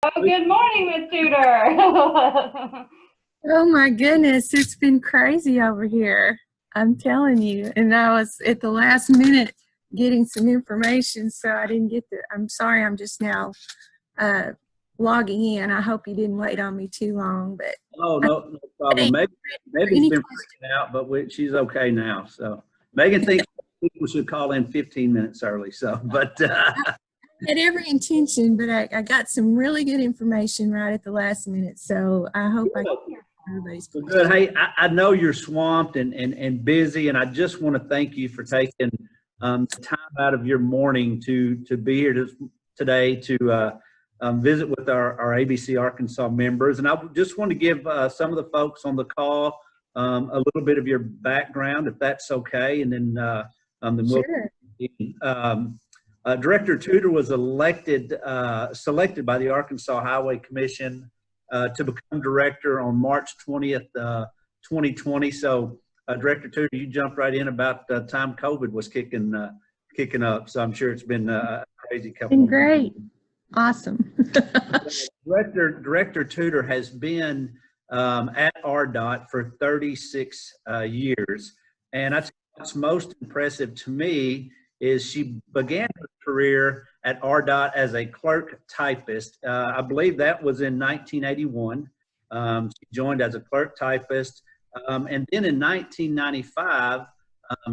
Oh, good morning, Miss Tudor. Oh my goodness, it's been crazy over here. I'm telling you. And I was at the last minute getting some information, so I didn't get the. I'm sorry, I'm just now uh, logging in. I hope you didn't wait on me too long, but Oh, no problem. Megan's been freaking out, but she's okay now. So Megan thinks people should call in 15 minutes early. So, but had every intention, but I got some really good information right at the last minute. So I hope I can hear everybody's well, question. good. Hey, I know you're swamped and busy, and I just want to thank you for taking the time out of your morning to be here today to visit with our ABC Arkansas members. And I just want to give some of the folks on the call a little bit of your background, if that's okay, and then we'll. Sure. Director Tudor was selected by the Arkansas Highway Commission to become director on March 20th, 2020. So, Director Tudor, you jumped right in about the time COVID was kicking up. So I'm sure it's been a crazy couple. Been great. Awesome. Director Tudor has been at ARDOT for 36 years, and I think what's most impressive to me is she began her career at ARDOT as a clerk typist. I believe that was in 1981. She joined as a clerk typist. And then in 1995,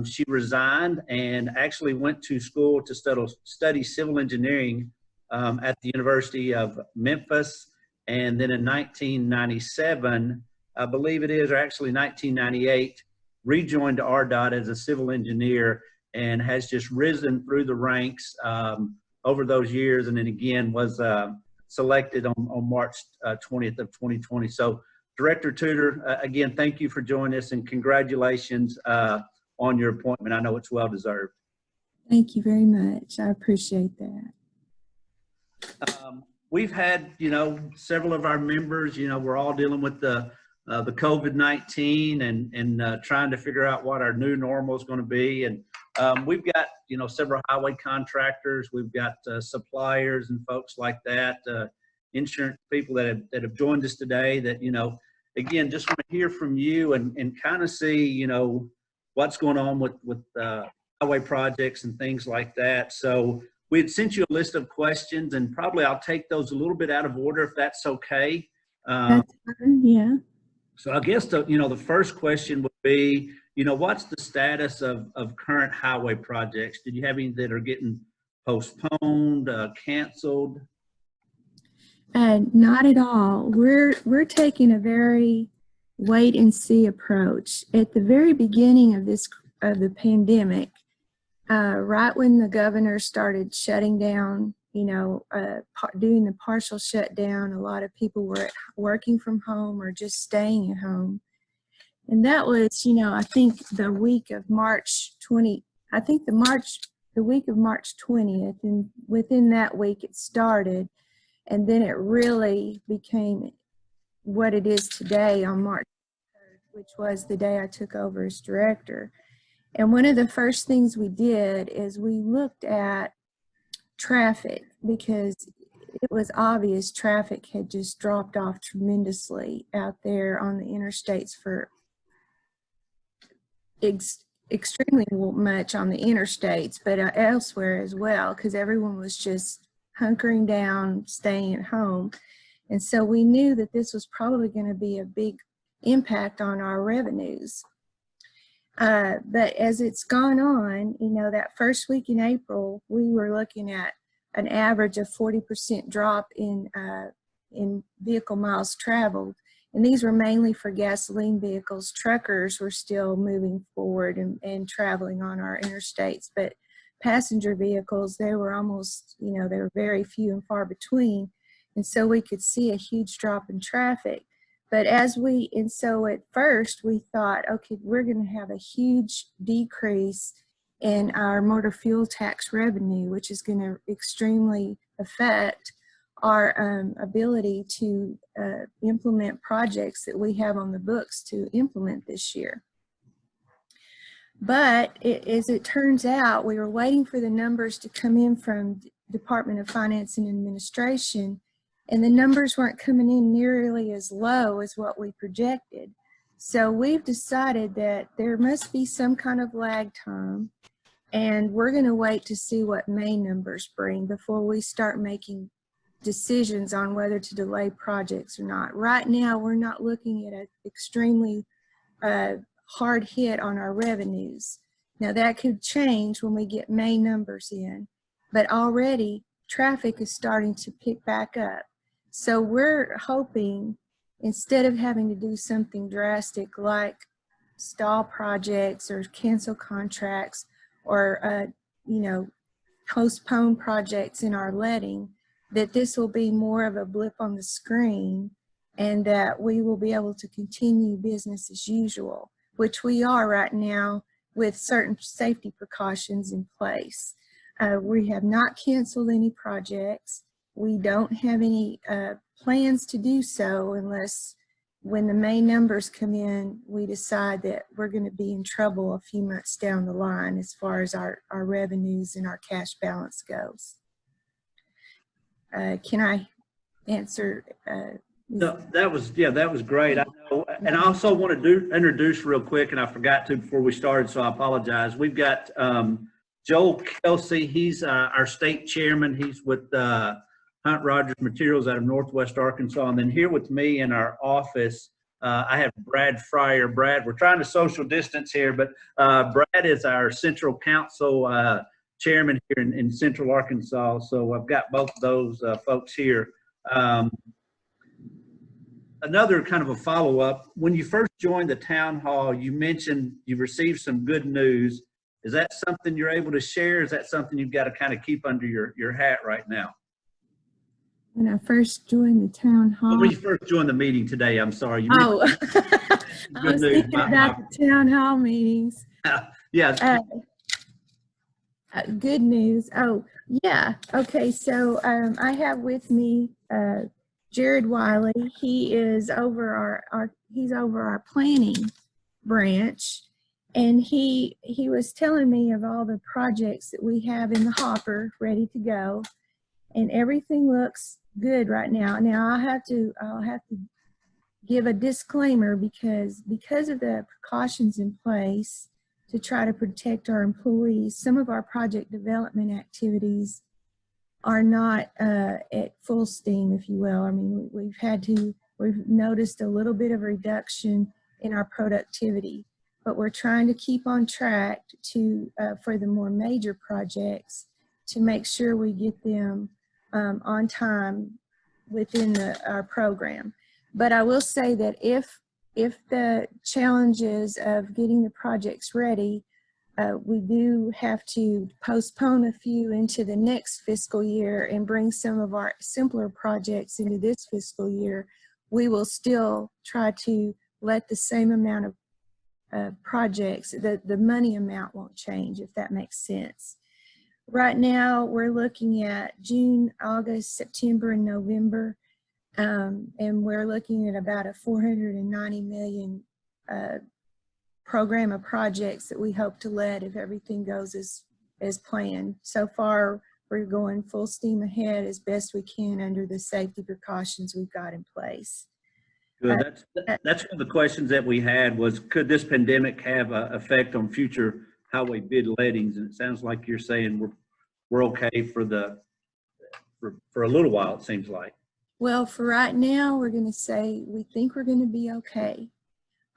she resigned and actually went to school to study civil engineering at the University of Memphis. And then in 1997, I believe it is, or actually 1998, rejoined ARDOT as a civil engineer and has just risen through the ranks over those years, and then again was selected on March 20th of 2020. So, Director Tudor, again, thank you for joining us, and congratulations on your appointment. I know it's well deserved. Thank you very much. I appreciate that. We've had, several of our members, we're all dealing with the COVID-19 and trying to figure out what our new normal is going to be. And we've got, several highway contractors, we've got suppliers and folks like that, insurance people that have joined us today that, again, just want to hear from you and kind of see, what's going on with highway projects and things like that. So we had sent you a list of questions, and probably I'll take those a little bit out of order if that's okay. That's fine, yeah. So I guess the first question would be, what's the status of current highway projects? Did you have any that are getting postponed, canceled? Not at all. We're taking a very wait and see approach. At the very beginning of the pandemic, right when the governor started shutting down, doing the partial shutdown, a lot of people were working from home or just staying at home. And that was, I think the week of March 20th, the week of March 20th, and within that week it started. And then it really became what it is today on March 3rd, which was the day I took over as director. And one of the first things we did is we looked at traffic, because it was obvious traffic had just dropped off tremendously out there on the interstates for extremely much on the interstates, but elsewhere as well, because everyone was just hunkering down, staying at home. And so we knew that this was probably going to be a big impact on our revenues. But as it's gone on, that first week in April, we were looking at an average of 40% drop in vehicle miles traveled. And these were mainly for gasoline vehicles. Truckers were still moving forward and traveling on our interstates. But passenger vehicles, they were almost, they were very few and far between. And so we could see a huge drop in traffic. But so at first we thought, okay, we're going to have a huge decrease in our motor fuel tax revenue, which is going to extremely affect our ability to implement projects that we have on the books to implement this year. But as it turns out, we were waiting for the numbers to come in from Department of Finance and Administration, and the numbers weren't coming in nearly as low as what we projected. So we've decided that there must be some kind of lag time, and we're going to wait to see what May numbers bring before we start making decisions on whether to delay projects or not. Right now, we're not looking at an extremely hard hit on our revenues. Now that could change when we get May numbers in, but already traffic is starting to pick back up. So we're hoping, instead of having to do something drastic like stall projects or cancel contracts or postpone projects in our letting, that this will be more of a blip on the screen and that we will be able to continue business as usual, which we are right now with certain safety precautions in place. We have not canceled any projects. We don't have any plans to do so unless when the May numbers come in, we decide that we're going to be in trouble a few months down the line as far as our revenues and our cash balance goes. Can I answer? No, that was great. I know, and I also want to introduce real quick, and I forgot to before we started, so I apologize. We've got Joel Kelsey. He's our state chairman. He's with Hunt Rogers Materials out of Northwest Arkansas. And then here with me in our office, I have Brad Fryer. Brad, we're trying to social distance here, but Brad is our Central Council chairman here in Central Arkansas. So I've got both of those folks here. Another kind of a follow-up, when you first joined the town hall, you mentioned you received some good news. Is that something you're able to share? Is that something you've got to kind of keep under your hat right now? When I first joined the town hall. When you first joined the meeting today, I'm sorry. I was thinking about the town hall meetings. Yeah. Good news. Oh, yeah. Okay, so I have with me Jared Wiley. He is over he's over our planning branch, and he was telling me of all the projects that we have in the hopper ready to go, and everything looks good right now. Now I'll have to give a disclaimer because of the precautions in place to try to protect our employees. Some of our project development activities are not at full steam, if you will. I mean, we've noticed a little bit of reduction in our productivity, but we're trying to keep on track for the more major projects to make sure we get them on time within our program. But I will say that if the challenges of getting the projects ready, we do have to postpone a few into the next fiscal year and bring some of our simpler projects into this fiscal year, we will still try to let the same amount of projects, the money amount won't change, if that makes sense. Right now, we're looking at June, August, September, and November, and we're looking at about a $490 million program of projects that we hope to let if everything goes as planned. So far, we're going full steam ahead as best we can under the safety precautions we've got in place. Good. That's one of the questions that we had was, could this pandemic have an effect on future highway bid lettings? And it sounds like you're saying we're okay for a little while, it seems like. Well, for right now, we're going to say we think we're going to be okay.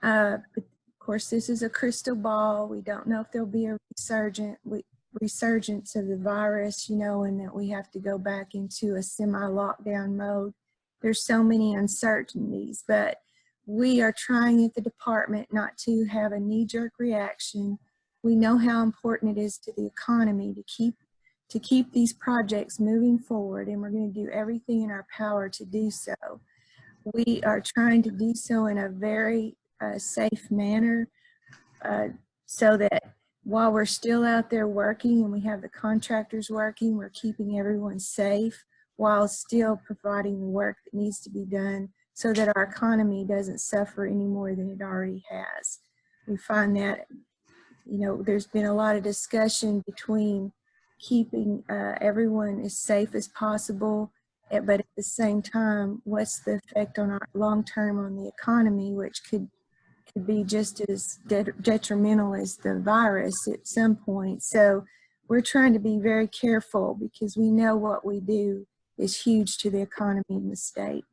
But of course, this is a crystal ball. We don't know if there'll be a resurgence of the virus, and that we have to go back into a semi-lockdown mode. There's so many uncertainties, but we are trying at the department not to have a knee-jerk reaction. We know how important it is to the economy to keep these projects moving forward, and we're going to do everything in our power to do so. We are trying to do so in a very safe manner so that while we're still out there working and we have the contractors working, we're keeping everyone safe while still providing the work that needs to be done so that our economy doesn't suffer any more than it already has. We find that, there's been a lot of discussion between keeping everyone as safe as possible but at the same time, what's the effect on our long-term on the economy, which could be just as detrimental as the virus at some point. So we're trying to be very careful because we know what we do is huge to the economy in the state.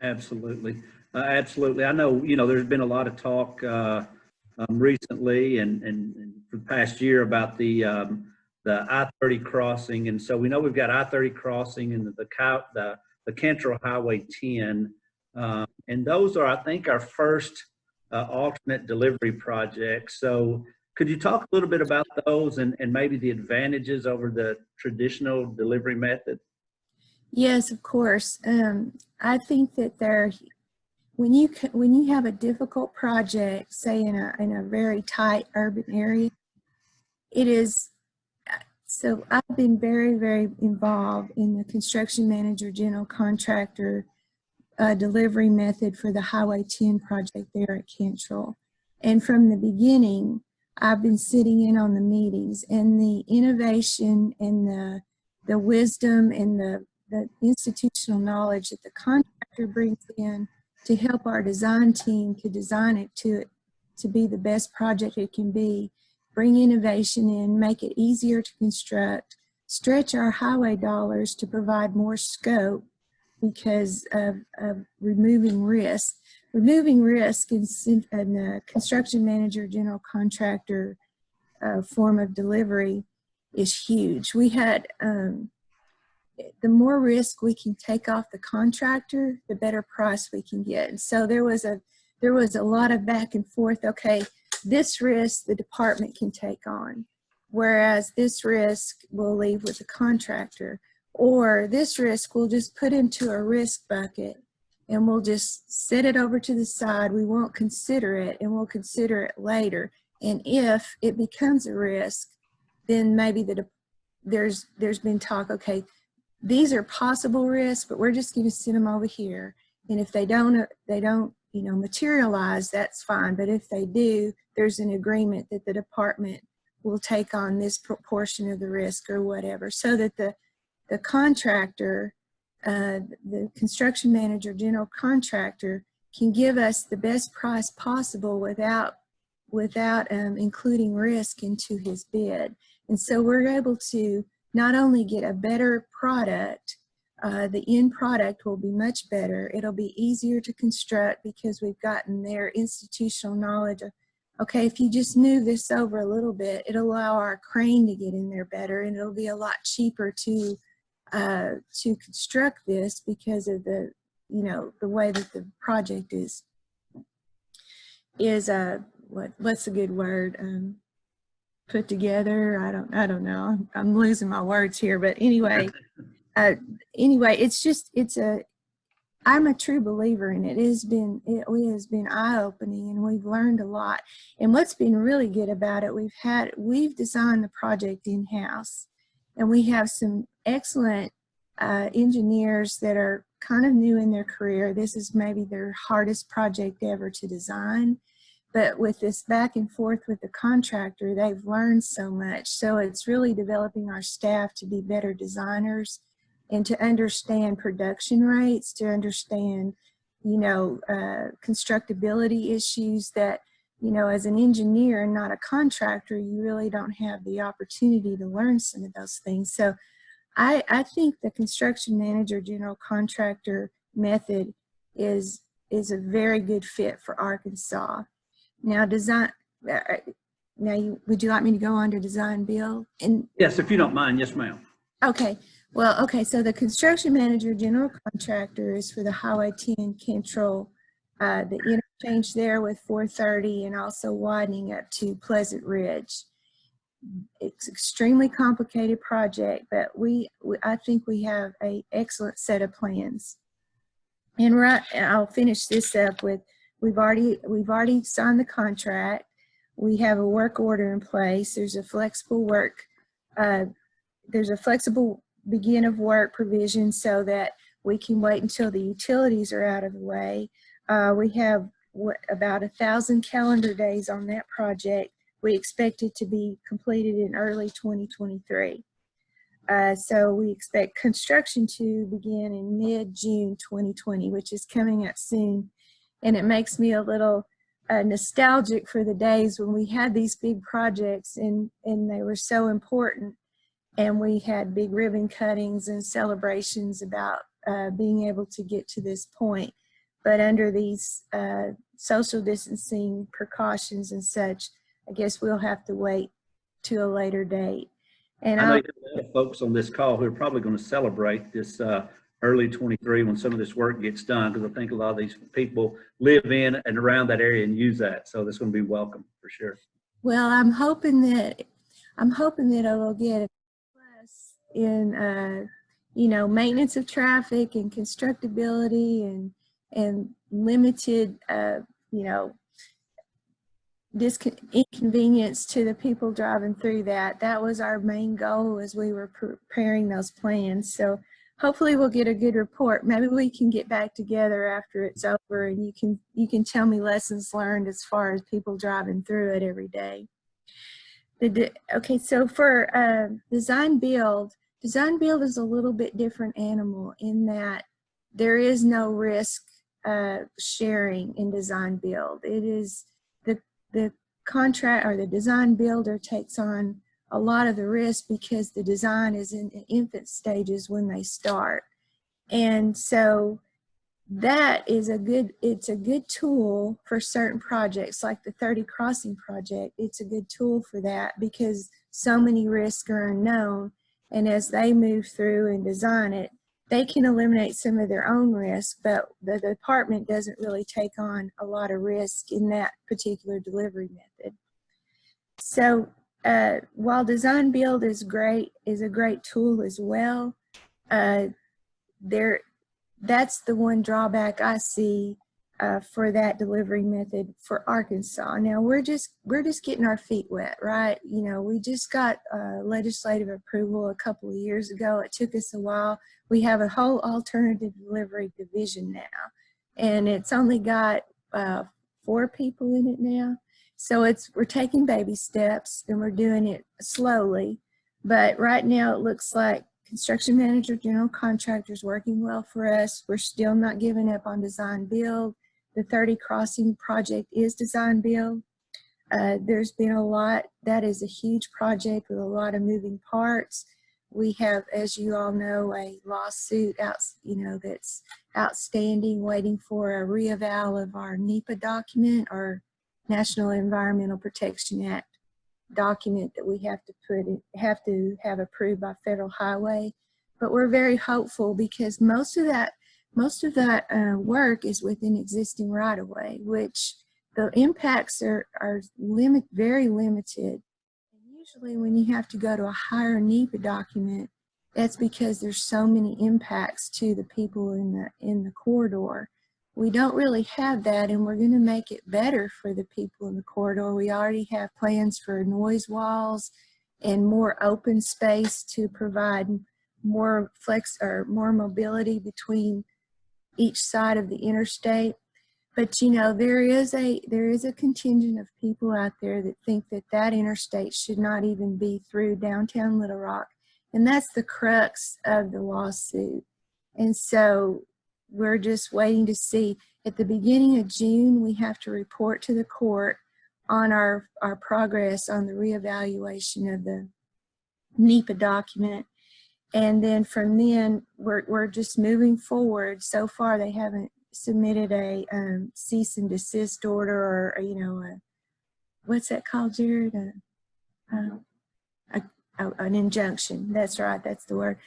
Absolutely. Absolutely. I know, you know, there's been a lot of talk recently and for the past year about the I-30 crossing. And so we know we've got I-30 crossing and the Cantrell Highway 10. And those are, I think, our first alternate delivery projects. So could you talk a little bit about those and maybe the advantages over the traditional delivery method? Yes, of course. I think that when you have a difficult project, say in a very tight urban area, it is. So I've been very, very involved in the construction manager, general contractor delivery method for the Highway 10 project there at Cantrell. And from the beginning, I've been sitting in on the meetings, and the innovation and the wisdom and the institutional knowledge that the contractor brings in to help our design team to design it to be the best project it can be, bring innovation in, make it easier to construct, stretch our highway dollars to provide more scope because of removing risk. Removing risk in the construction manager, general contractor form of delivery is huge. We had, the more risk we can take off the contractor, the better price we can get. And so there was a lot of back and forth. Okay, this risk the department can take on, whereas this risk we'll leave with the contractor, or this risk we'll just put into a risk bucket and we'll just set it over to the side. We won't consider it, and we'll consider it later. And if it becomes a risk, then maybe there's been talk, okay, these are possible risks, but we're just going to send them over here. And if they don't, materialize, that's fine. But if they do, there's an agreement that the department will take on this proportion of the risk or whatever, so that the contractor, the construction manager, general contractor, can give us the best price possible without including risk into his bid. And so we're able to not only get a better product, the end product will be much better. It'll be easier to construct because we've gotten their institutional knowledge of, okay, if you just move this over a little bit, it'll allow our crane to get in there better, and it'll be a lot cheaper to construct this because of the way that the project is what's a good word, put together. I don't know. I'm losing my words here, but anyway, I'm a true believer in it. It has been eye-opening, and we've learned a lot. And what's been really good about it, we've designed the project in-house, and we have some excellent engineers that are kind of new in their career. This is maybe their hardest project ever to design. But with this back and forth with the contractor, they've learned so much. So it's really developing our staff to be better designers and to understand production rates, to understand, constructability issues that, as an engineer and not a contractor, you really don't have the opportunity to learn some of those things. So I think the construction manager, general contractor method is a very good fit for Arkansas. Now, would you like me to go on to design build? And yes, if you don't mind. Yes, ma'am. Okay. Well, okay. So the construction manager, general contractor, is for the Highway 10 Cantrell, the interchange there with 430, and also widening up to Pleasant Ridge. It's extremely complicated project, but I think we have an excellent set of plans. And I'll finish this up with. We've already signed the contract. We have a work order in place. There's a flexible begin of work provision so that we can wait until the utilities are out of the way. We have about 1,000 calendar days on that project. We expect it to be completed in early 2023. So we expect construction to begin in mid-June 2020, which is coming up soon. And it makes me a little nostalgic for the days when we had these big projects and they were so important. And we had big ribbon cuttings and celebrations about being able to get to this point. But under these social distancing precautions and such, I guess we'll have to wait to a later date. And I know you have a lot of folks on this call who are probably going to celebrate this early 23 when some of this work gets done, because I think a lot of these people live in and around that area and use that. So that's going to be welcome for sure. Well, I'm hoping that I will get a plus in maintenance of traffic and constructability and limited inconvenience to the people driving through that. That was our main goal as we were preparing those plans. So hopefully we'll get a good report. Maybe we can get back together after it's over and you can tell me lessons learned as far as people driving through it every day. Okay, so for design build is a little bit different animal in that there is no risk sharing in design build. It is the contract or the design builder takes on a lot of the risk because the design is in infant stages when they start. And so that is it's a good tool for certain projects like the 30 Crossing project. It's a good tool for that because so many risks are unknown. And as they move through and design it, they can eliminate some of their own risk, but the department doesn't really take on a lot of risk in that particular delivery method. So while design build is a great tool as well, that's the one drawback I see for that delivery method for Arkansas. Now we're just getting our feet wet, right? You know, we just got legislative approval a couple of years ago. It took us a while. We have a whole alternative delivery division now, and it's only got 4 people in it now. So we're taking baby steps and we're doing it slowly. But right now it looks like construction manager, general contractors working well for us. We're still not giving up on design build. The 30 Crossing project is design build. There's been a lot. That is a huge project with a lot of moving parts. We have, as you all know, a lawsuit that's outstanding, waiting for a reeval of our NEPA document, or National Environmental Protection Act document that we have to have approved by Federal Highway. But we're very hopeful because most of that work is within existing right-of-way, which the impacts are very limited. And usually when you have to go to a higher NEPA document, that's because there's so many impacts to the people in the corridor. We don't really have that, and we're going to make it better for the people in the corridor. We already have plans for noise walls and more open space to provide more more mobility between each side of the interstate. But you know, there is a contingent of people out there that think that interstate should not even be through downtown Little Rock, and that's the crux of the lawsuit. And so we're just waiting to see. At the beginning of June, we have to report to the court on our progress on the reevaluation of the NEPA document. And then from then, we're just moving forward. So far, they haven't submitted a cease and desist order, or what's that called, Jared? An injunction. That's right. That's the word.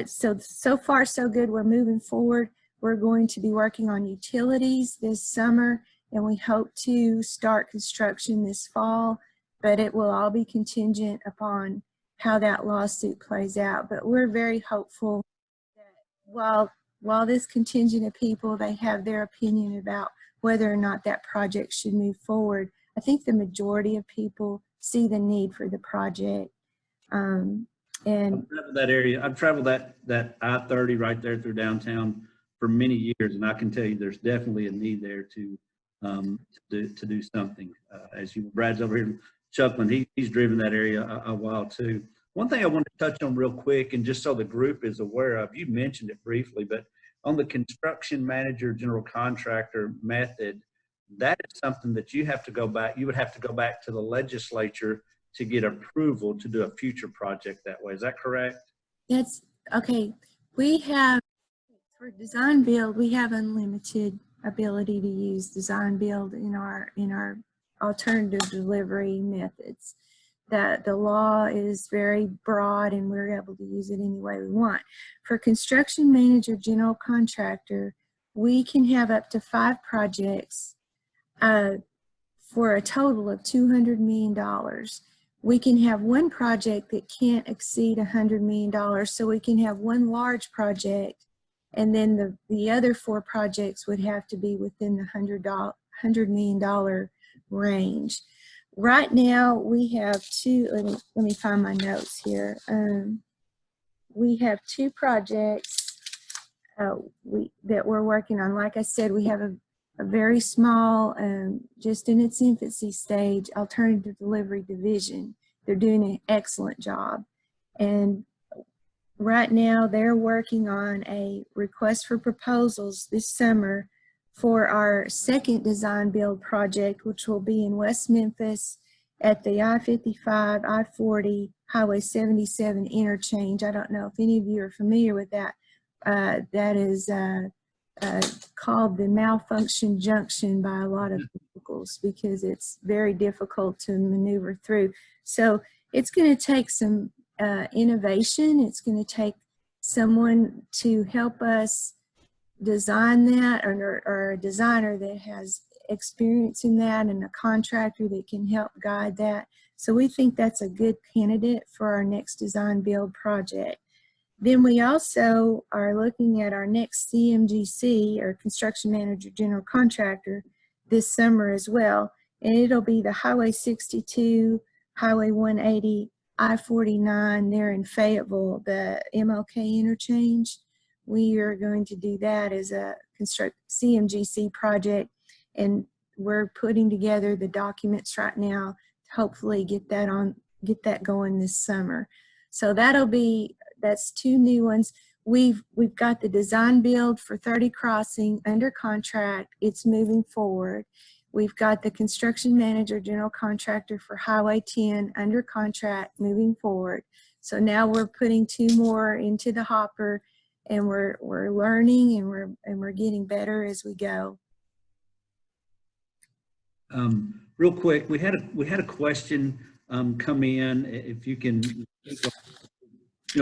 So far, so good. We're moving forward. We're going to be working on utilities this summer, and we hope to start construction this fall, but it will all be contingent upon how that lawsuit plays out. But we're very hopeful that while this contingent of people, they have their opinion about whether or not that project should move forward, I think the majority of people see the need for the project. And I've traveled that area. I've traveled that I-30 right there through downtown for many years, and I can tell you there's definitely a need there to do something. As Brad's over here chuckling, he's driven that area a while too. One thing I want to touch on real quick, and just so the group is aware of, you mentioned it briefly, but on the construction manager, general contractor method, that is something that you have to go back, you would have to go back to the legislature to get approval to do a future project that way. Is that correct? That's okay. We have, for design build, we have unlimited ability to use design build in our alternative delivery methods. That the law is very broad and we're able to use it any way we want. For construction manager, general contractor, we can have up to 5 projects for a total of $200 million. We can have one project that can't exceed $100 million, so we can have one large project, and then the other 4 projects would have to be within the $100 million range. Right now, we have 2, let me find my notes here. We have 2 projects that we're working on. Like I said, we have a very small, just in its infancy stage, alternative delivery division. They're doing an excellent job. And right now, they're working on a request for proposals this summer for our second design build project, which will be in West Memphis at the I-55, I-40, Highway 77 interchange. I don't know if any of you are familiar with that. That is called the malfunction junction by a lot of vehicles because it's very difficult to maneuver through. So it's going to take some innovation. It's going to take someone to help us design that, or a designer that has experience in that, and a contractor that can help guide that. So we think that's a good candidate for our next design build project. Then we also are looking at our next CMGC, or construction manager general contractor, this summer as well. And it'll be the Highway 62, Highway 180, I-49 there in Fayetteville, the MLK interchange. We are going to do that as a CMGC project, and we're putting together the documents right now to hopefully get that going this summer. So that's 2 new ones. We've got the design build for 30 Crossing under contract. It's moving forward. We've got the construction manager general contractor for Highway 10 under contract, moving forward. So now we're putting 2 more into the hopper, and we're learning and we're getting better as we go. Real quick, we had a question come in. If you can,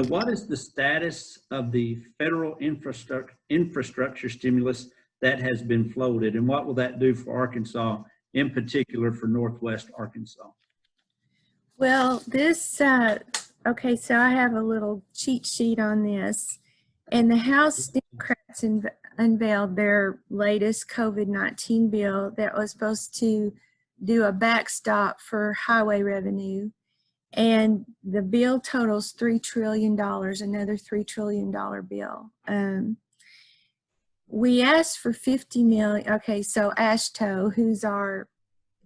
what is the status of the federal infrastructure stimulus that has been floated, and what will that do for Arkansas, in particular for Northwest Arkansas? Well, this okay, so I have a little cheat sheet on this. And the House Democrats unveiled their latest COVID-19 bill that was supposed to do a backstop for highway revenue. And the bill totals $3 trillion, another $3 trillion bill. We asked for 50 million. Okay, so ASHTO, who's our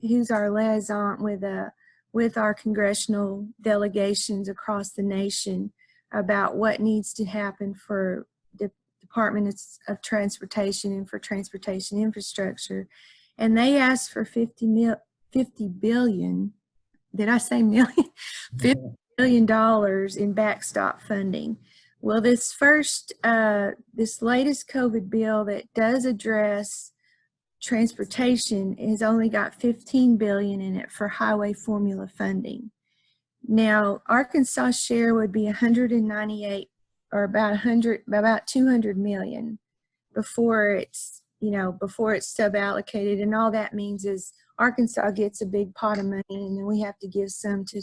liaison with our congressional delegations across the nation, about what needs to happen for the Department of Transportation and for transportation infrastructure. And they asked for 50 billion, did I say million? $50 billion in backstop funding. Well, this latest COVID bill that does address transportation has only got 15 billion in it for highway formula funding. Now, Arkansas' share would be 198, or about 200 million before it's sub-allocated. And all that means is Arkansas gets a big pot of money, and then we have to give some to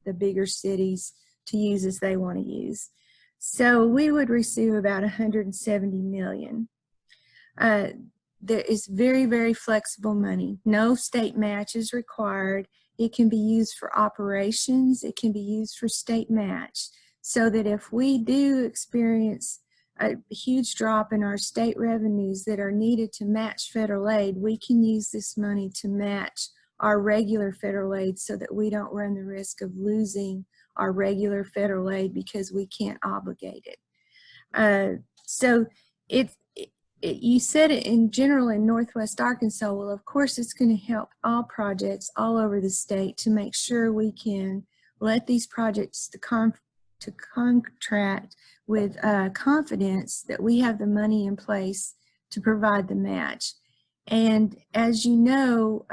the bigger cities to use as they want to use. So we would receive about 170 million. There is very, very flexible money. No state match is required. It can be used for operations. It can be used for state match, so that if we do experience a huge drop in our state revenues that are needed to match federal aid, we can use this money to match our regular federal aid so that we don't run the risk of losing our regular federal aid because we can't obligate it. So you said it in general in Northwest Arkansas. Well, of course, it's going to help all projects all over the state to make sure we can let these projects to contract with confidence that we have the money in place to provide the match. And as you know,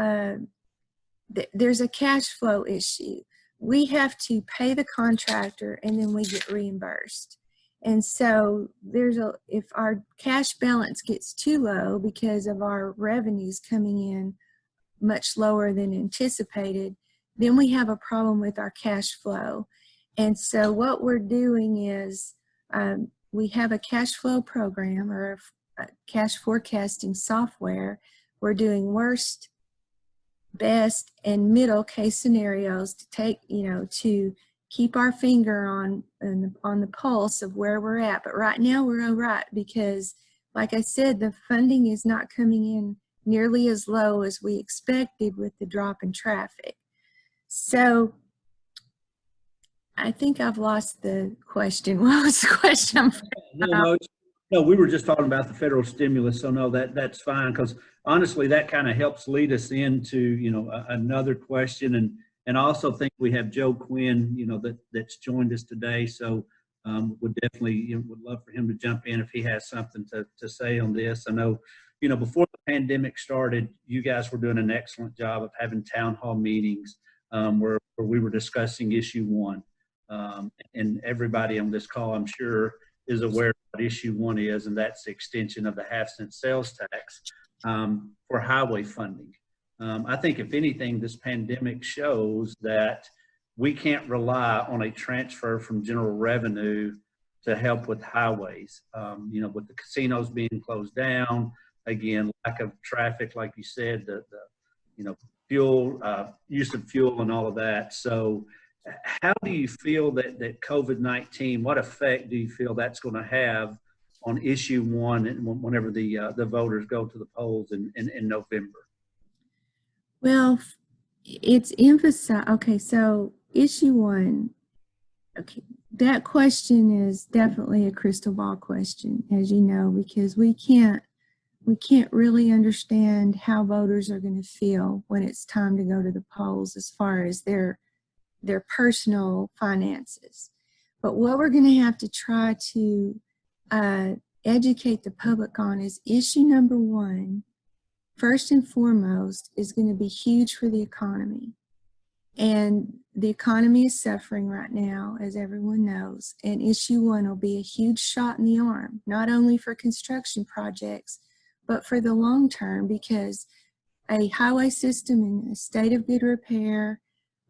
there's a cash flow issue. We have to pay the contractor and then we get reimbursed. And so if our cash balance gets too low because of our revenues coming in much lower than anticipated, then we have a problem with our cash flow. And so what we're doing is we have a cash flow program or a cash forecasting software. We're doing worst, best, and middle case scenarios to take, to keep our finger on the pulse of where we're at. But right now we're all right because, like I said, the funding is not coming in nearly as low as we expected with the drop in traffic. So I think I've lost the question. What was the question? No, we were just talking about the federal stimulus. So no, that's fine, because honestly, that kind of helps lead us into, another question. And I also think we have Joe Quinn, that's joined us today. So would definitely, would love for him to jump in if he has something to say on this. I know, before the pandemic started, you guys were doing an excellent job of having town hall meetings where we were discussing issue 1. And everybody on this call, I'm sure, is aware of what issue 1 is, and that's the extension of the half-cent sales tax for highway funding. I think if anything, this pandemic shows that we can't rely on a transfer from general revenue to help with highways. With the casinos being closed down, again, lack of traffic, like you said, the fuel, use of fuel and all of that. So how do you feel that COVID-19, what effect do you feel that's going to have on issue 1 and whenever the voters go to the polls in November? Well, it's emphasized. Okay, so issue 1, okay, that question is definitely a crystal ball question, as you know, because we can't really understand how voters are going to feel when it's time to go to the polls as far as their personal finances. But what we're going to have to try to educate the public on is issue number 1, first and foremost, is going to be huge for the economy. And the economy is suffering right now, as everyone knows. And issue 1 will be a huge shot in the arm, not only for construction projects, but for the long term, because a highway system in a state of good repair,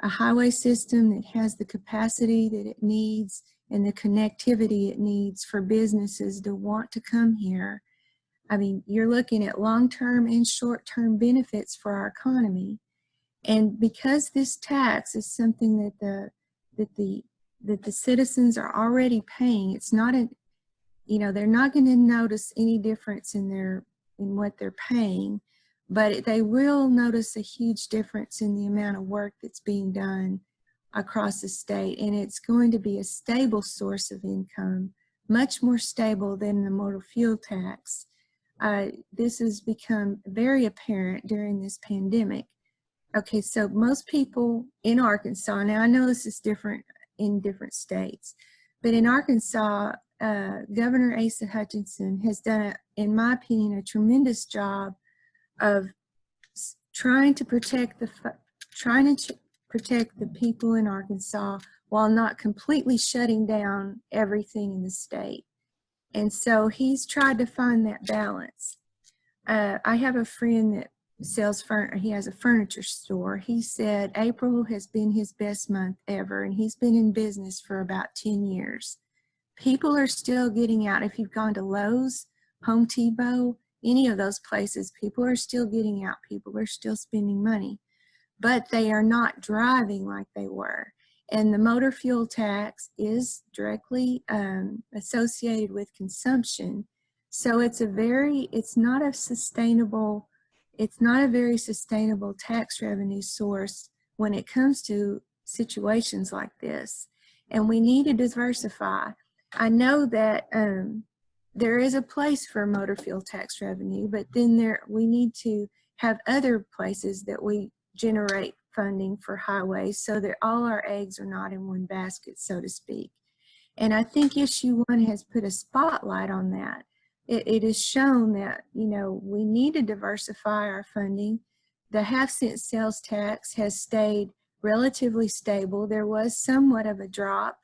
a highway system that has the capacity that it needs and the connectivity it needs for businesses to want to come here. I mean, you're looking at long-term and short-term benefits for our economy. And because this tax is something that the citizens are already paying, it's not they're not going to notice any difference in what they're paying. But they will notice a huge difference in the amount of work that's being done across the state. And it's going to be a stable source of income, much more stable than the motor fuel tax. This has become very apparent during this pandemic. Okay, so most people in Arkansas, now I know this is different in different states, but in Arkansas, Governor Asa Hutchinson has done, in my opinion, a tremendous job of trying to protect the people in Arkansas while not completely shutting down everything in the state. And so he's tried to find that balance. I have a friend that sells he has a furniture store. He said April has been his best month ever, and he's been in business for about 10 years. People are still getting out. If you've gone to Lowe's, Home Depot, any of those places, people are still getting out. People are still spending money, but they are not driving like they were. And the motor fuel tax is directly associated with consumption. So it's not a very sustainable tax revenue source when it comes to situations like this. and we need to diversify. I know that there is a place for motor fuel tax revenue, but then we need to have other places that we generate funding for highways so that all our eggs are not in one basket, so to speak. And I think issue 1 has put a spotlight on that. It has shown that, we need to diversify our funding. The half-cent sales tax has stayed relatively stable. There was somewhat of a drop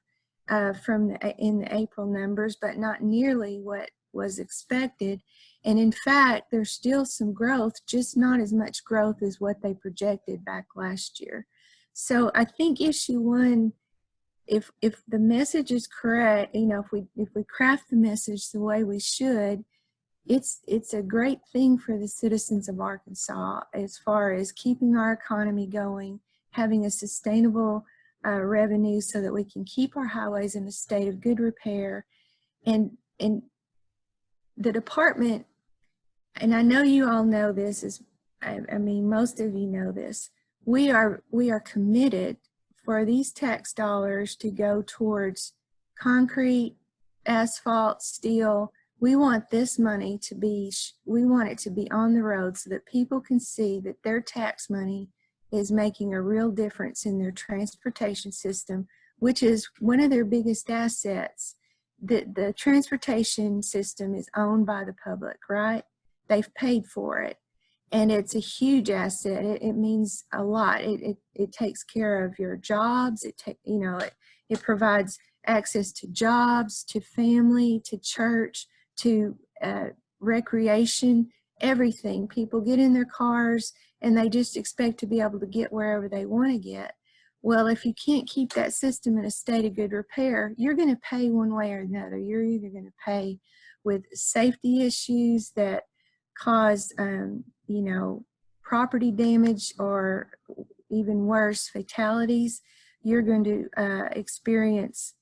in the April numbers, but not nearly what was expected. And in fact, there's still some growth, just not as much growth as what they projected back last year. So I think issue 1, if the message is correct, if we craft the message the way we should, it's a great thing for the citizens of Arkansas as far as keeping our economy going, having a sustainable revenue so that we can keep our highways in a state of good repair. And the department, and I know you all know this, I mean, most of you know this, we are committed for these tax dollars to go towards concrete, asphalt, steel. We want this money to be, we want it to be on the road so that people can see that their tax money is making a real difference in their transportation system, which is one of their biggest assets. The transportation system is owned by the public, right? They've paid for it. And it's a huge asset. It means a lot. It takes care of your jobs. It provides access to jobs, to family, to church, to recreation, everything. People get in their cars and they just expect to be able to get wherever they want to get. Well, if you can't keep that system in a state of good repair, you're going to pay one way or another. You're either going to pay with safety issues that cause property damage, or even worse, fatalities. You're going to experience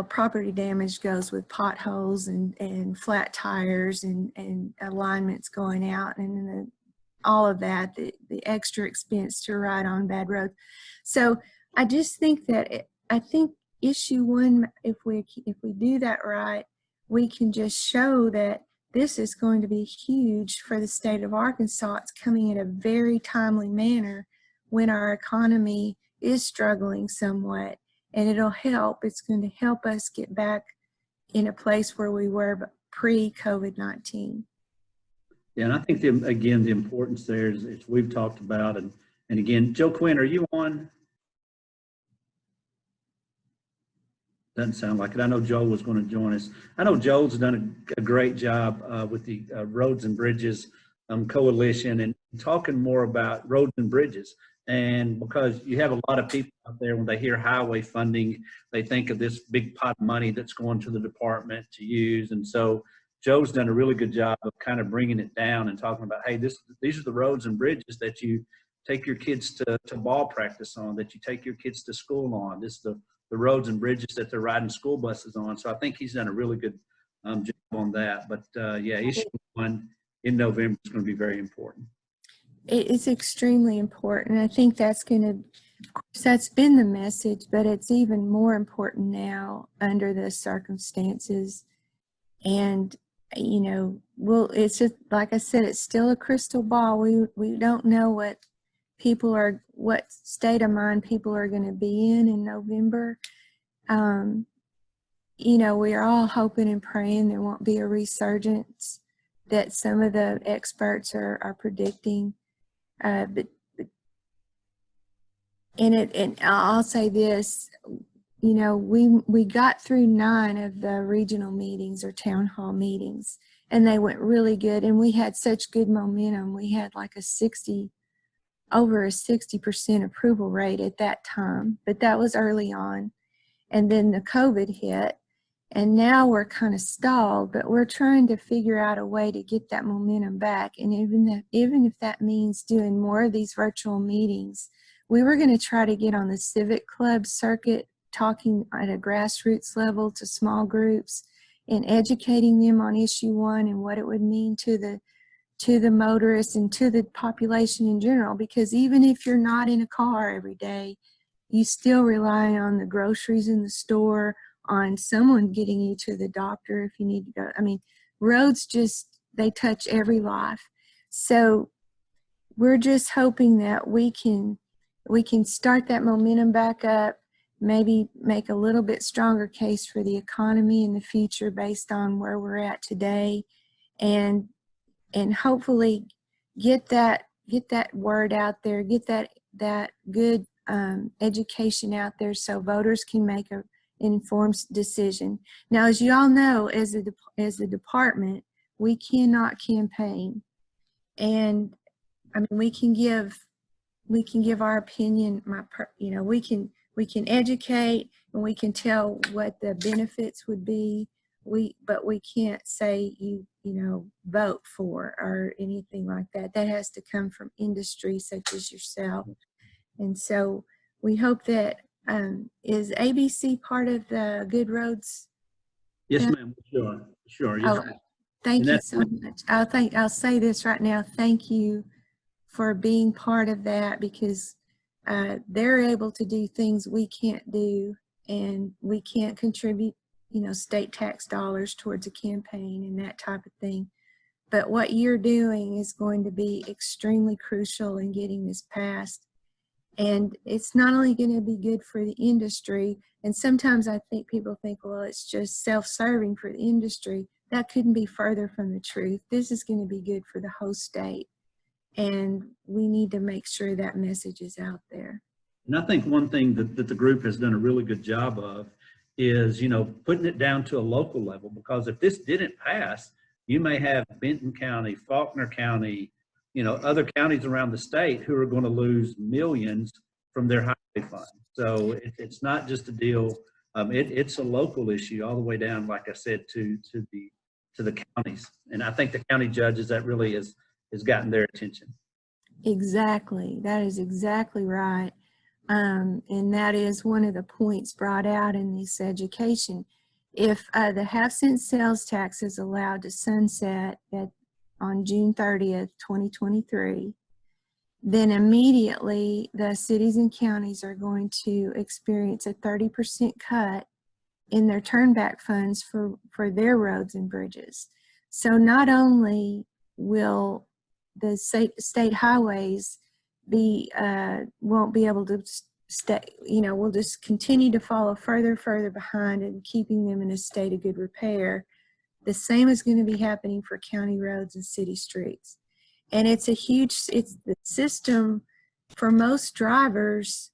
property damage goes with potholes and flat tires and alignments going out, and all of that, the extra expense to ride on bad roads. So I just think that I think issue 1, if we do that right, we can just show that this is going to be huge for the state of Arkansas. It's coming in a very timely manner when our economy is struggling somewhat, and it'll help. It's going to help us get back in a place where we were pre-COVID-19. Yeah, and I think, again, the importance there is we've talked about, and again, Joe Quinn, are you on? Doesn't sound like it. I know Joel was going to join us. I know Joel's done a great job with the Roads and Bridges Coalition, and talking more about roads and bridges. And because you have a lot of people out there, when they hear highway funding, they think of this big pot of money that's going to the department to use. And so Joe's done a really good job of kind of bringing it down and talking about, hey, these are the roads and bridges that you take your kids to ball practice on, that you take your kids to school on. This is the roads and bridges that they're riding school buses on. So I think he's done a really good job on that. But yeah, issue 1 in November is going to be very important. It's extremely important. I think that's going to, of course, that's been the message, but it's even more important now under the circumstances. And, it's just, like I said, it's still a crystal ball. We don't know what state of mind people are going to be in November. We are all hoping and praying there won't be a resurgence that some of the experts are predicting. And I'll say this, we got through 9 of the regional meetings or town hall meetings, and they went really good. And we had such good momentum. We had like over a 60% approval rate at that time, but that was early on. And then the COVID hit, and now we're kind of stalled, but we're trying to figure out a way to get that momentum back. And even if that means doing more of these virtual meetings, we were going to try to get on the civic club circuit, talking at a grassroots level to small groups and educating them on issue 1 and what it would mean to the motorists and to the population in general. Because even if you're not in a car every day, you still rely on the groceries in the store, on someone getting you to the doctor if you need to go. I mean, roads just, they touch every life. So we're just hoping that we can start that momentum back up, maybe make a little bit stronger case for the economy in the future based on where we're at today, and hopefully get that word out there, get that good education out there so voters can make an informed decision. Now, as you all know, as a department, we cannot campaign, and I mean, we can give our opinion. We can educate, and we can tell what the benefits would be. But we can't say you vote for or anything like that. That has to come from industry such as yourself. And so we hope that is ABC part of the Good Roads? Yes, ma'am. Sure. Yes, Oh, thank you so much. I'll say this right now. Thank you for being part of that, because they're able to do things we can't do, and we can't contribute state tax dollars towards a campaign and that type of thing. But what you're doing is going to be extremely crucial in getting this passed. And it's not only going to be good for the industry, and sometimes I think people think, well, it's just self-serving for the industry. That couldn't be further from the truth. This is going to be good for the whole state. And we need to make sure that message is out there. And I think one thing that the group has done a really good job of is, putting it down to a local level, because if this didn't pass, you may have Benton County, Faulkner County, other counties around the state who are going to lose millions from their highway fund. So it's not just a deal. It's a local issue all the way down, like I said, to the counties. And I think the county judges, that really has gotten their attention. Exactly. That is exactly right. And that is one of the points brought out in this education. If the half-cent sales tax is allowed to sunset on June 30th, 2023, then immediately the cities and counties are going to experience a 30% cut in their turnback funds for their roads and bridges. So not only will the state highways won't be able to stay, we'll just continue to follow further behind and keeping them in a state of good repair. The same is going to be happening for county roads and city streets. And it's the system for most drivers,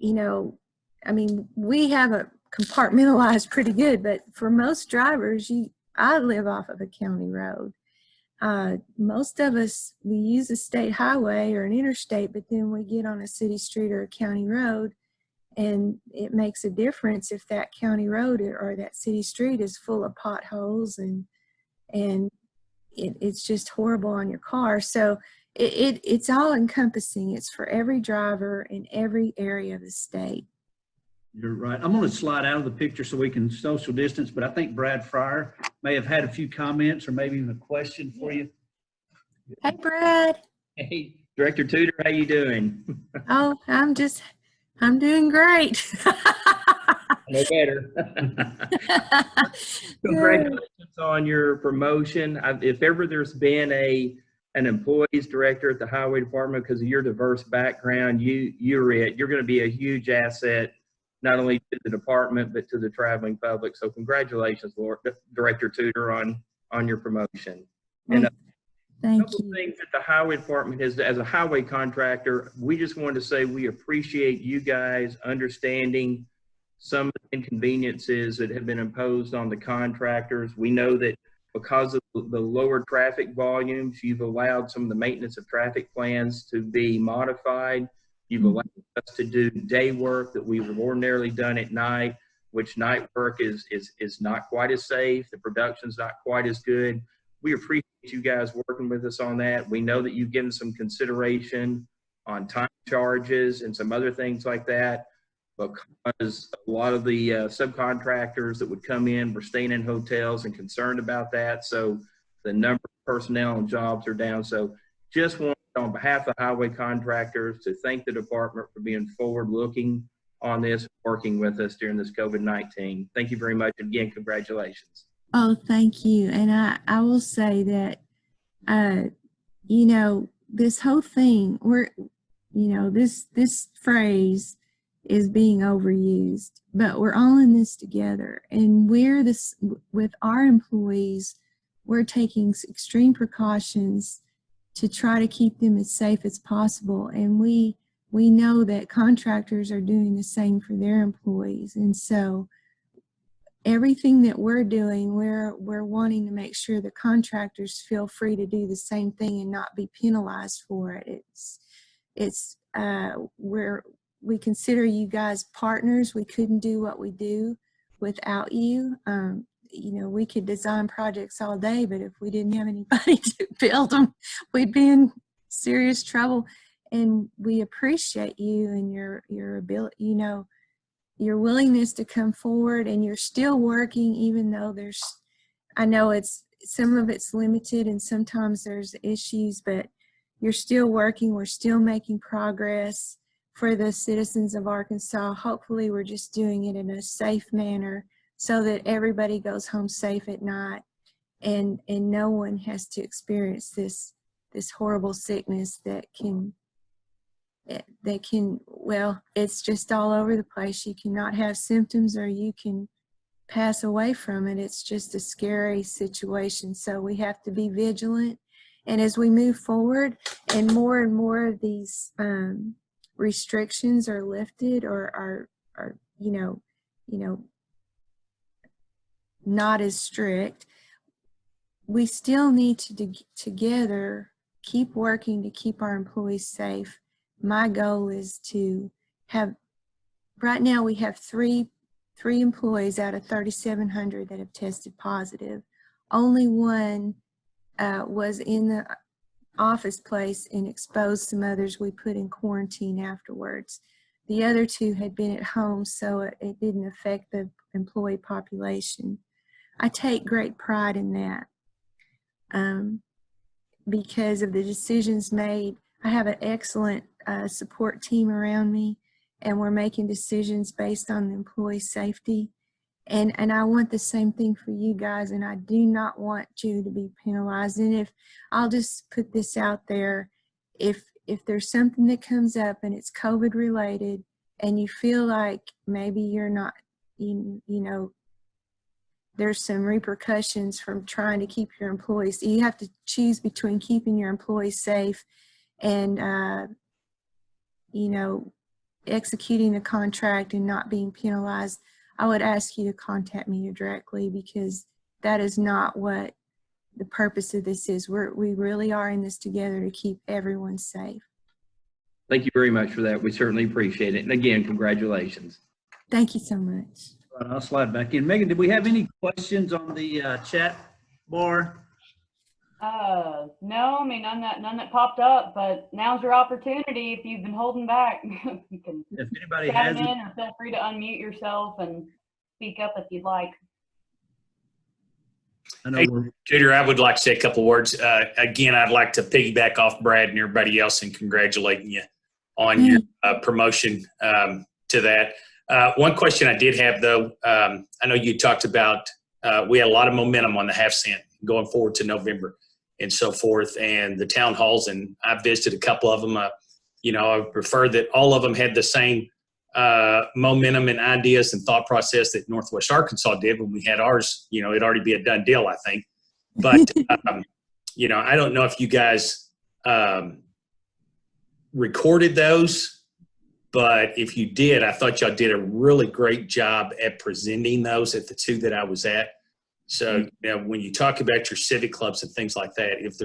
I mean, we have it compartmentalized pretty good, but for most drivers, I live off of a county road. Most of us, we use a state highway or an interstate, but then we get on a city street or a county road, and it makes a difference if that county road or that city street is full of potholes, and it's just horrible on your car. So it's all encompassing. It's for every driver in every area of the state. You're right. I'm going to slide out of the picture so we can social distance, but I think Brad Fryer may have had a few comments or maybe even a question for you. Hey, Brad. Hey, Director Tudor, how you doing? Oh, I'm doing great. No better. Congratulations on your promotion. If ever there's been an employees director at the highway department, because of your diverse background, you're it. You're going to be a huge asset, not only to the department, but to the traveling public. So congratulations, Director Tudor, on your promotion. And Thank a couple you. of things that the highway department has, as a highway contractor, we just wanted to say we appreciate you guys understanding some of the inconveniences that have been imposed on the contractors. We know that because of the lower traffic volumes, you've allowed some of the maintenance of traffic plans to be modified. You've allowed us to do day work that we would have ordinarily done at night, which night work is not quite as safe. The production's not quite as good. We appreciate you guys working with us on that. We know that you've given some consideration on time charges and some other things like that, because a lot of the subcontractors that would come in were staying in hotels and concerned about that. So the number of personnel and jobs are down. So just want on behalf of the highway contractors to thank the department for being forward-looking on this, working with us during this COVID-19. Thank you very much. Again, congratulations. Oh, thank you. And I will say that, you know, this whole thing, this phrase is being overused, but we're all in this together. And with our employees, we're taking extreme precautions to try to keep them as safe as possible. And we know that contractors are doing the same for their employees. And so everything that we're doing, we're wanting to make sure the contractors feel free to do the same thing and not be penalized for it. We consider you guys partners. We couldn't do what we do without you. You know, we could design projects all day, but if we didn't have anybody to build them, we'd be in serious trouble. And we appreciate you and your ability, you know, your willingness to come forward, and you're still working, even though I know some of it's limited and sometimes there's issues, but you're still working. We're still making progress for the citizens of Arkansas. Hopefully we're just doing it in a safe manner so that everybody goes home safe at night, and no one has to experience this horrible sickness that can, well, it's just all over the place. You cannot have symptoms or you can pass away from it. It's just a scary situation. So we have to be vigilant. And as we move forward and more of these restrictions are lifted or are you know, not as strict, we still need to together keep working to keep our employees safe. My goal is to have, right now we have three employees out of 3,700 that have tested positive. Only one was in the office place and exposed some others. We put in quarantine afterwards. The other two had been at home, so it didn't affect the employee population. I take great pride in that because of the decisions made. I have an excellent support team around me, and we're making decisions based on the employee safety. And I want the same thing for you guys, and I do not want you to be penalized. And if I'll just put this out there, if there's something that comes up and it's COVID related, and you feel like maybe you're not, you know, there's some repercussions from trying to keep your employees. You have to choose between keeping your employees safe and, you know, executing the contract and not being penalized. I would ask you to contact me directly, because that is not what the purpose of this is. We really are in this together to keep everyone safe. Thank you very much for that. We certainly appreciate it. And again, congratulations. Thank you so much. I'll slide back in. Megan, did we have any questions on the chat bar? No, I mean, none that popped up, but now's your opportunity. If you've been holding back, you can If anybody chat has in, or feel free to unmute yourself and speak up if you'd like. I know Hey, we're, Tudor, I would like to say a couple words. Again, I'd like to piggyback off Brad and everybody else and congratulating you on your promotion to that. One question I did have, though, I know you talked about we had a lot of momentum on the half cent going forward to November and so forth, and the town halls, and I visited a couple of them. You know, I prefer that all of them had the same momentum and ideas and thought process that Northwest Arkansas did when we had ours. You know, it'd already be a done deal, I think. But, you know, I don't know if you guys recorded those, but if you did, I thought y'all did a really great job at presenting those at the two that I was at. So, you know, when you talk about your civic clubs and things like that, if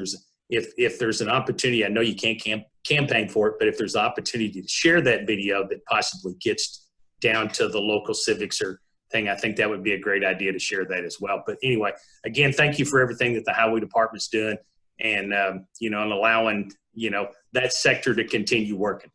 there's an opportunity, I know you can't campaign for it, but if there's an opportunity to share that video that possibly gets down to the local civics or thing, I think that would be a great idea to share that as well. But anyway, again, thank you for everything that the highway department's doing, and you know, and allowing, you know, that sector to continue working.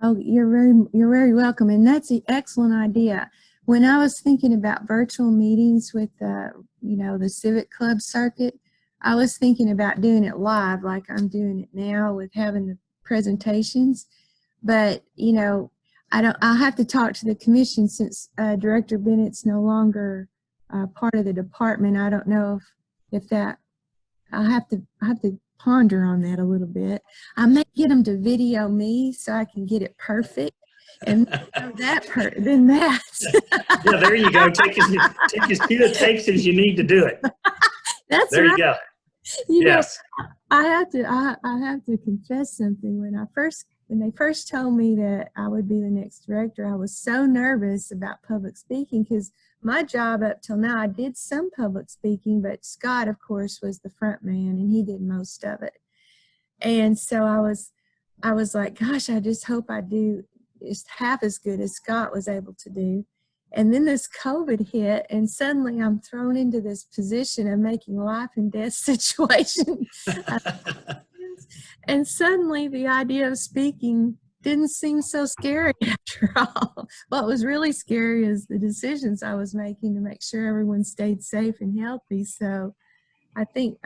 Oh, you're very welcome, and that's an excellent idea. When I was thinking about virtual meetings with you know, the civic club circuit, I was thinking about doing it live like I'm doing it now with having the presentations. But, you know, I'll have to talk to the commission since Director Bennett's no longer part of the department. I don't know if that, I'll have to ponder on that a little bit. I may get them to video me so I can get it perfect. And then that. Yeah, there you go. Take as few takes as you need to do it. That's there right. You go. Yes. I have to confess something. When they first told me that I would be the next director, I was so nervous about public speaking because my job up till now, I did some public speaking, but Scott, of course, was the front man and he did most of it. And so I was like, gosh, I just hope I do just half as good as Scott was able to do. And then this COVID hit, and suddenly I'm thrown into this position of making life and death situation. And suddenly the idea of speaking didn't seem so scary after all. What was really scary is the decisions I was making to make sure everyone stayed safe and healthy. So I think,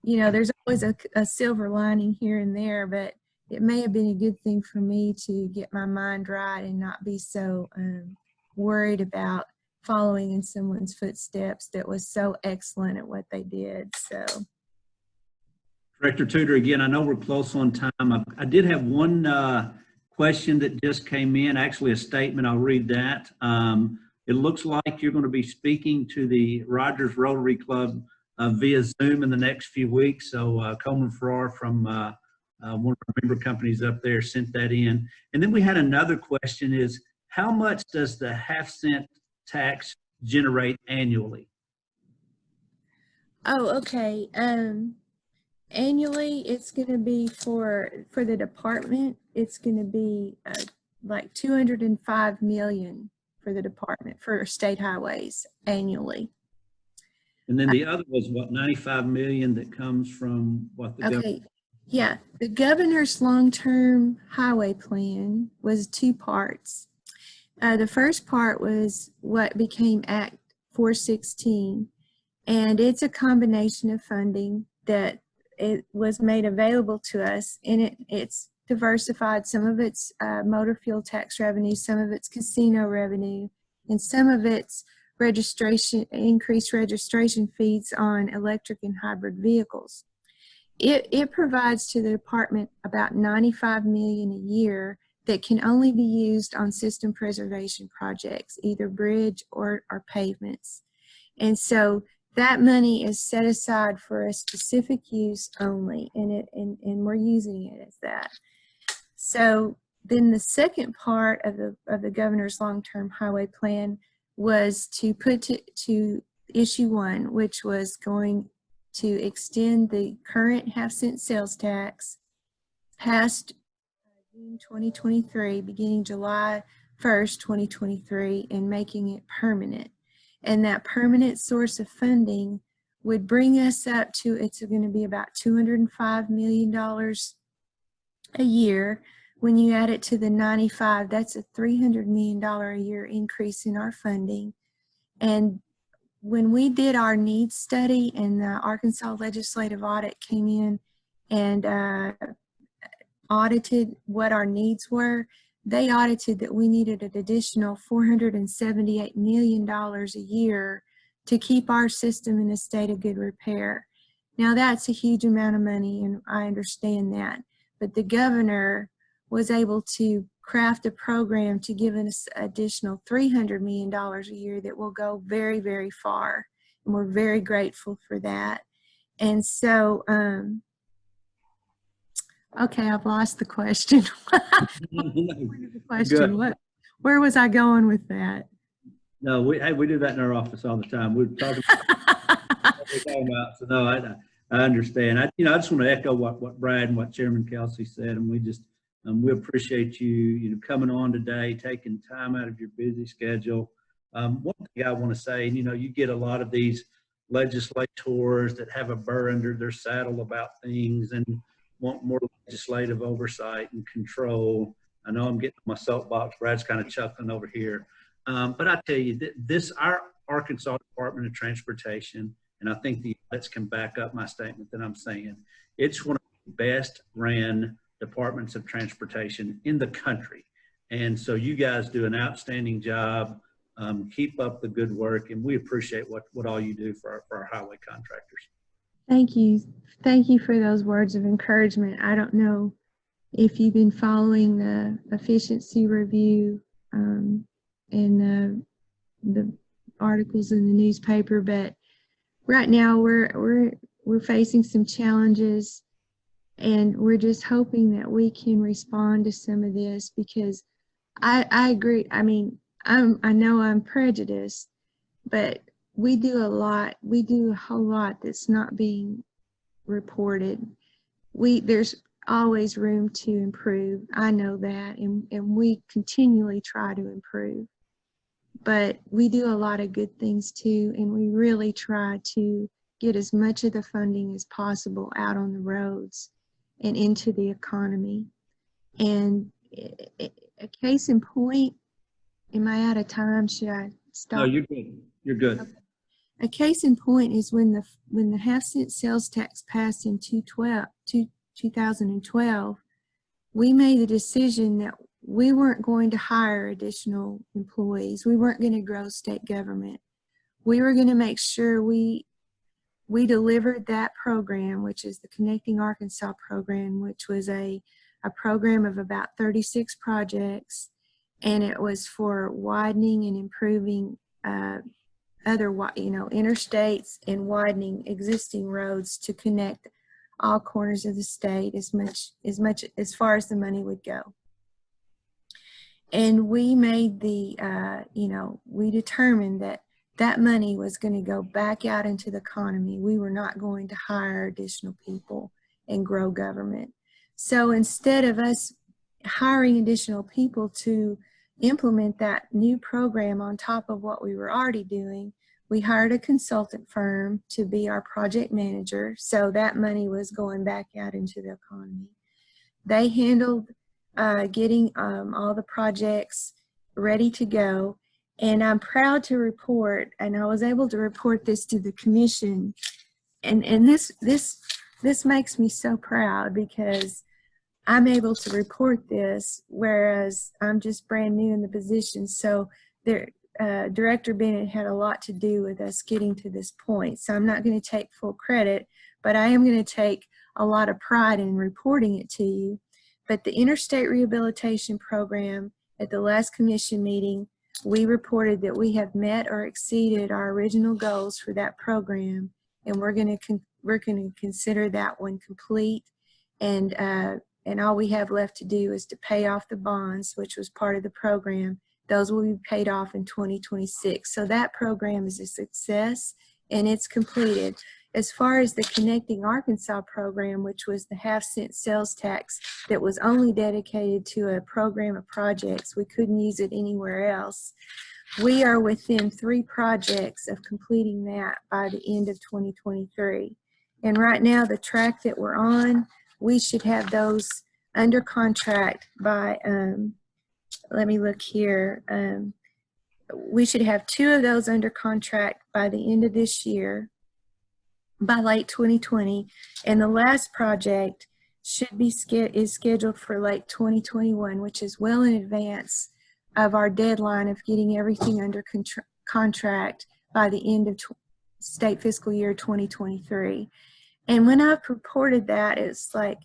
you know, there's always a silver lining here and there, but it may have been a good thing for me to get my mind right and not be so worried about following in someone's footsteps that was so excellent at what they did. So, Director Tudor, again, I know we're close on time. I did have one question that just came in, actually a statement. I'll read that. It looks like you're going to be speaking to the Rogers Rotary Club via Zoom in the next few weeks. So Coleman Farrar from one of our member companies up there sent that in. And then we had another question is, how much does the half-cent tax generate annually? oh, okay. Annually, it's going to be for the department. It's going to be like 205 million for the department for state highways annually. And then the other was what, 95 million that comes from what the government? Yeah, the governor's long-term highway plan was two parts. The first part was what became Act 416, and it's a combination of funding that it was made available to us, and it's diversified. Some of it's motor fuel tax revenue, some of it's casino revenue, and some of it's increased registration fees on electric and hybrid vehicles. It provides to the department about 95 million a year that can only be used on system preservation projects, either bridge or pavements. And so that money is set aside for a specific use only, and we're using it as that. So then the second part of the governor's long-term highway plan was to to issue one, which was going to extend the current half-cent sales tax past June 2023, beginning July 1st, 2023, and making it permanent. And that permanent source of funding would bring us up to, it's going to be about $205 million a year. When you add it to the 95, that's a $300 million a year increase in our funding. And when we did our needs study and the Arkansas Legislative Audit came in and audited what our needs were, they audited that we needed an additional $478 million a year to keep our system in a state of good repair. Now that's a huge amount of money, and I understand that, but the governor was able to craft a program to give us additional $300 million a year that will go very, very far. And we're very grateful for that. And so, okay, I've lost the question. Where was I going with that? No, we do that in our office all the time. We're talking about, so no, I understand. I just want to echo what Brad and what Chairman Kelsey said, and we appreciate you coming on today, taking time out of your busy schedule. One thing I want to say, you get a lot of these legislators that have a burr under their saddle about things and want more legislative oversight and control. I know I'm getting my soapbox. Brad's kind of chuckling over here. But I tell you, our Arkansas Department of Transportation and I think the audits can back up my statement that I'm saying. It's one of the best ran departments of transportation in the country. And so you guys do an outstanding job. Keep up the good work, and we appreciate what all you do for our highway contractors. Thank you. Thank you for those words of encouragement. I don't know if you've been following the efficiency review and the articles in the newspaper, but right now we're facing some challenges, and we're just hoping that we can respond to some of this, because I agree. I mean, I know I'm prejudiced, but we do a lot. We do a whole lot that's not being reported. There's always room to improve. I know that, and we continually try to improve. But we do a lot of good things too, and we really try to get as much of the funding as possible out on the roads and into the economy. And a case in point, am I out of time? Should I stop? No, you're good. You're good. Okay. A case in point is when the half-cent sales tax passed in 2012, we made the decision that we weren't going to hire additional employees. We weren't going to grow state government. We were going to make sure we delivered that program, which is the Connecting Arkansas program, which was a program of about 36 projects, and it was for widening and improving other interstates and widening existing roads to connect all corners of the state as far as the money would go. And we made we determined that money was going to go back out into the economy. We were not going to hire additional people and grow government. So instead of us hiring additional people to implement that new program on top of what we were already doing, we hired a consultant firm to be our project manager. So that money was going back out into the economy. They handled getting all the projects ready to go. And I'm proud to report, and I was able to report this to the commission, and this makes me so proud, because I'm able to report this, whereas I'm just brand new in the position. So Director Bennett had a lot to do with us getting to this point. So I'm not going to take full credit, but I am going to take a lot of pride in reporting it to you. But the Interstate Rehabilitation Program, at the last commission meeting, we reported that we have met or exceeded our original goals for that program, and we're going to consider that one complete, and all we have left to do is to pay off the bonds, which was part of the program. Those will be paid off in 2026. So that program is a success, and it's completed. As far as the Connecting Arkansas program, which was the half-cent sales tax that was only dedicated to a program of projects, we couldn't use it anywhere else. We are within 3 projects of completing that by the end of 2023. And right now, the track that we're on, we should have those under contract by, let me look here. We should have 2 of those under contract by the end of this year, by late 2020, and the last project is scheduled for late 2021, which is well in advance of our deadline of getting everything under contract by the end of state fiscal year 2023. And when I've reported that, it's like,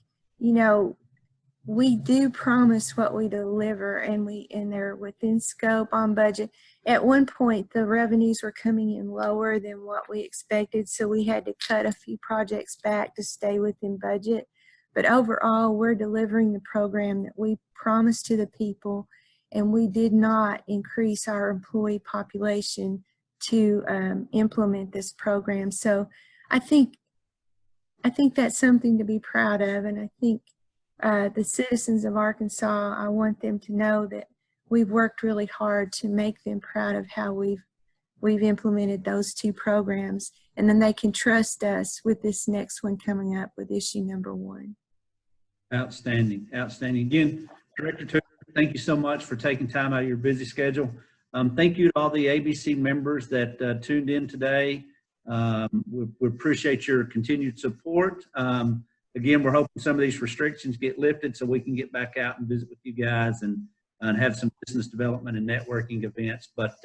we do promise what we deliver, and they're within scope, on budget. At one point, the revenues were coming in lower than what we expected, so we had to cut a few projects back to stay within budget. But overall, we're delivering the program that we promised to the people, and we did not increase our employee population to implement this program. So I think that's something to be proud of, and I think the citizens of Arkansas, I want them to know that we've worked really hard to make them proud of how we've implemented those 2 programs, and then they can trust us with this next one coming up with issue number 1. Outstanding, outstanding. Again, Director Tudor, thank you so much for taking time out of your busy schedule. Thank you to all the ABC members that tuned in today. We appreciate your continued support. Again, we're hoping some of these restrictions get lifted so we can get back out and visit with you guys and have some business development and networking events. But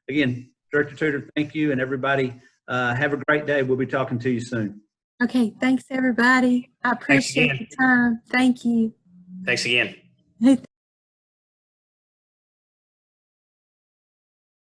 again, Director Tudor, thank you, and everybody have a great day. We'll be talking to you soon. Okay, thanks everybody. I appreciate the time. Thank you. Thanks again.